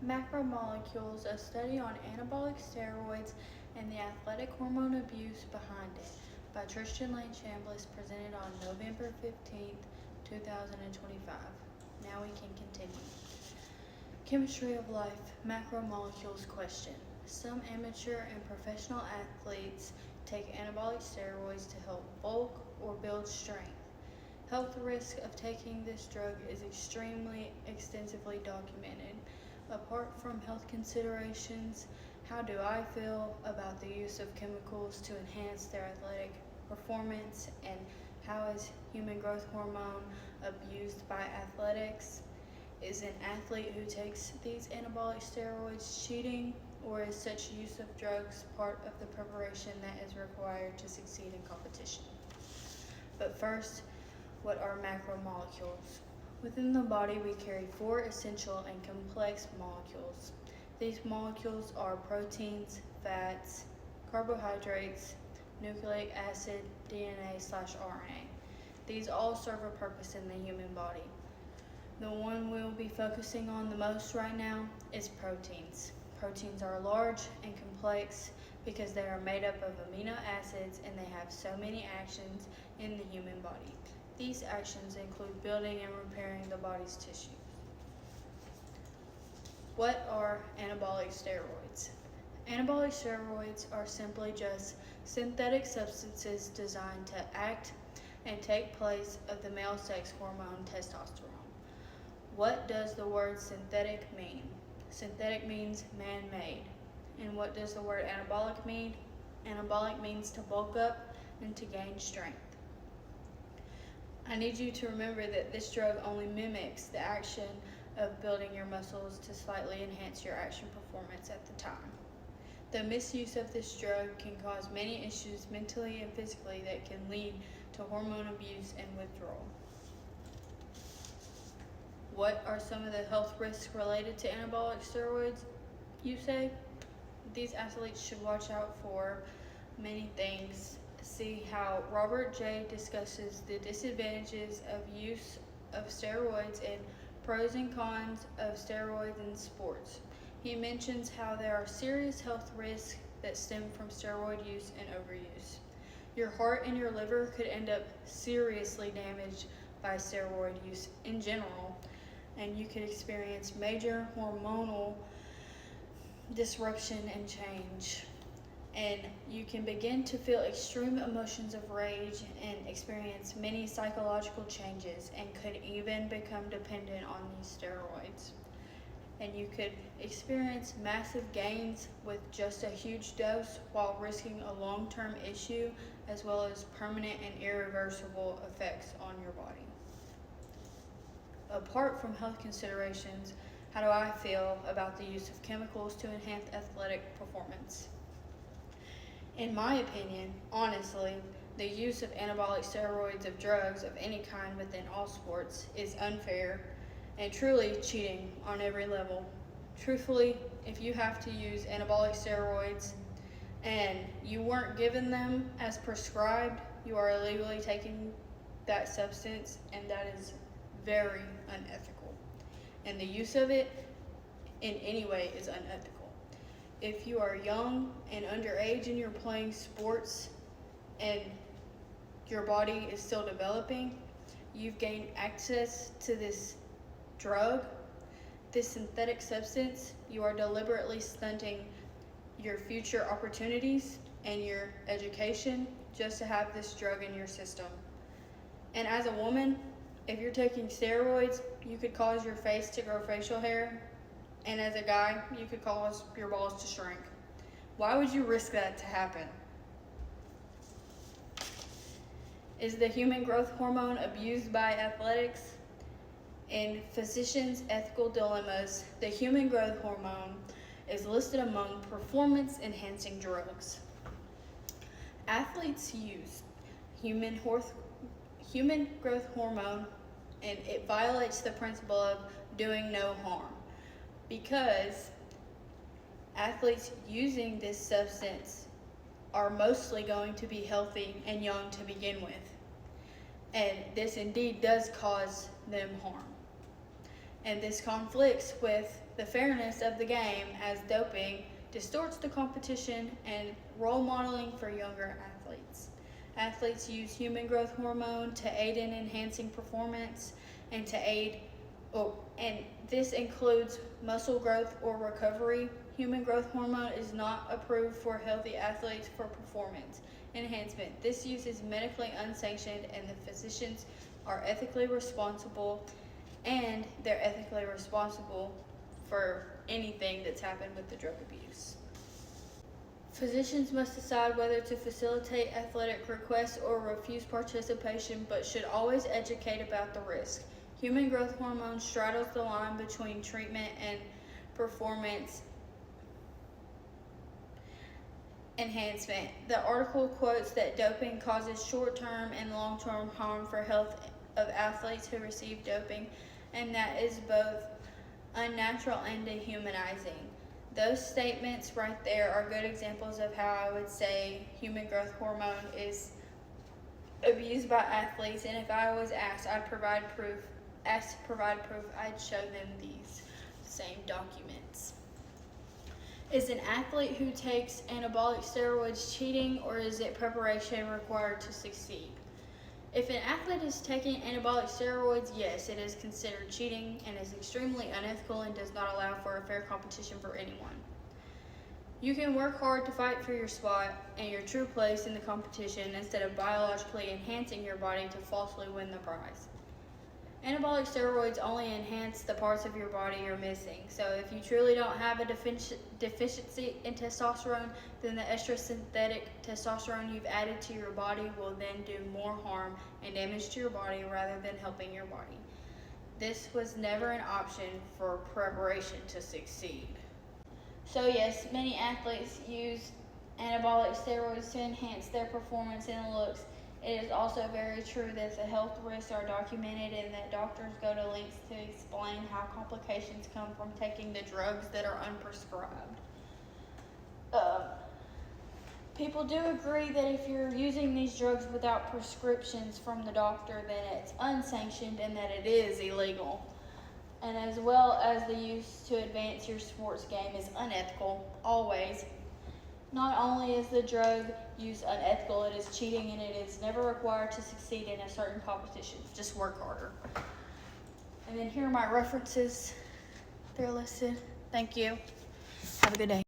Macromolecules, a study on anabolic steroids and the athletic hormone abuse behind it, by Tristan Lane Chambliss, presented on November 15th, 2025. Now we can continue. Chemistry of life, macromolecules question. Some amateur and professional athletes take anabolic steroids to help bulk or build strength. Health risk of taking this drug is extremely extensively documented. Apart from health considerations, how do I feel about the use of chemicals to enhance their athletic performance, and how is human growth hormone abused by athletics? Is an athlete who takes these anabolic steroids cheating, or is such use of drugs part of the preparation that is required to succeed in competition? But first, what are macromolecules? Within the body, we carry 4 essential and complex molecules. These molecules are proteins, fats, carbohydrates, nucleic acid, DNA/RNA. These all serve a purpose in the human body. The one we'll be focusing on the most right now is proteins. Proteins are large and complex because they are made up of amino acids and they have so many actions in the human body. These actions include building and repairing the body's tissues. What are anabolic steroids? Anabolic steroids are simply just synthetic substances designed to act and take place of the male sex hormone testosterone. What does the word synthetic mean? Synthetic means man-made. And what does the word anabolic mean? Anabolic means to bulk up and to gain strength. I need you to remember that this drug only mimics the action of building your muscles to slightly enhance your action performance at the time. The misuse of this drug can cause many issues mentally and physically that can lead to hormone abuse and withdrawal. What are some of the health risks related to anabolic steroids, you say? These athletes should watch out for many things. See how Robert J. discusses the disadvantages of use of steroids and pros and cons of steroids in sports. He mentions how there are serious health risks that stem from steroid use and overuse. Your heart and your liver could end up seriously damaged by steroid use in general, and you could experience major hormonal disruption and change. And you can begin to feel extreme emotions of rage and experience many psychological changes, and could even become dependent on these steroids. And you could experience massive gains with just a huge dose while risking a long-term issue, as well as permanent and irreversible effects on your body. Apart from health considerations, how do I feel about the use of chemicals to enhance athletic performance? In my opinion, honestly, the use of anabolic steroids of drugs of any kind within all sports is unfair and truly cheating on every level. Truthfully, if you have to use anabolic steroids and you weren't given them as prescribed, you are illegally taking that substance, and that is very unethical. And the use of it in any way is unethical. If you are young and underage and you're playing sports and your body is still developing, you've gained access to this drug, this synthetic substance, you are deliberately stunting your future opportunities and your education just to have this drug in your system. And as a woman, if you're taking steroids, you could cause your face to grow facial hair. And as a guy, you could cause your balls to shrink. Why would you risk that to happen? Is the human growth hormone abused by athletics? In Physicians' Ethical Dilemmas, the human growth hormone is listed among performance-enhancing drugs. Athletes use human growth hormone, and it violates the principle of doing no harm, because athletes using this substance are mostly going to be healthy and young to begin with. And this indeed does cause them harm. and this conflicts with the fairness of the game, as doping distorts the competition and role modeling for younger athletes. Athletes use human growth hormone to aid in enhancing performance and and this includes muscle growth or recovery. Human growth hormone is not approved for healthy athletes for performance enhancement. This use is medically unsanctioned, and the physicians are ethically responsible, and they're ethically responsible for anything that's happened with the drug abuse. Physicians must decide whether to facilitate athletic requests or refuse participation, but should always educate about the risk. Human growth hormone straddles the line between treatment and performance enhancement. The article quotes that doping causes short-term and long-term harm for health of athletes who receive doping, and that is both unnatural and dehumanizing. Those statements right there are good examples of how I would say human growth hormone is abused by athletes, and if I was asked to provide proof, I'd show them these same documents. Is an athlete who takes anabolic steroids cheating, or is it preparation required to succeed? If an athlete is taking anabolic steroids, yes, it is considered cheating and is extremely unethical and does not allow for a fair competition for anyone. You can work hard to fight for your spot and your true place in the competition instead of biologically enhancing your body to falsely win the prize. Anabolic steroids only enhance the parts of your body you're missing. So if you truly don't have a deficiency in testosterone, then the extra synthetic testosterone you've added to your body will then do more harm and damage to your body rather than helping your body. This was never an option for preparation to succeed. So yes, many athletes use anabolic steroids to enhance their performance and looks. It is also very true that the health risks are documented and that doctors go to lengths to explain how complications come from taking the drugs that are unprescribed. People do agree that if you're using these drugs without prescriptions from the doctor, then it's unsanctioned and that it is illegal. And as well as the use to advance your sports game is unethical, always. Not only is the drug use unethical, it is cheating, and it is never required to succeed in a certain competition. Just work harder. And then here are my references. They're listed. Thank you. Have a good day.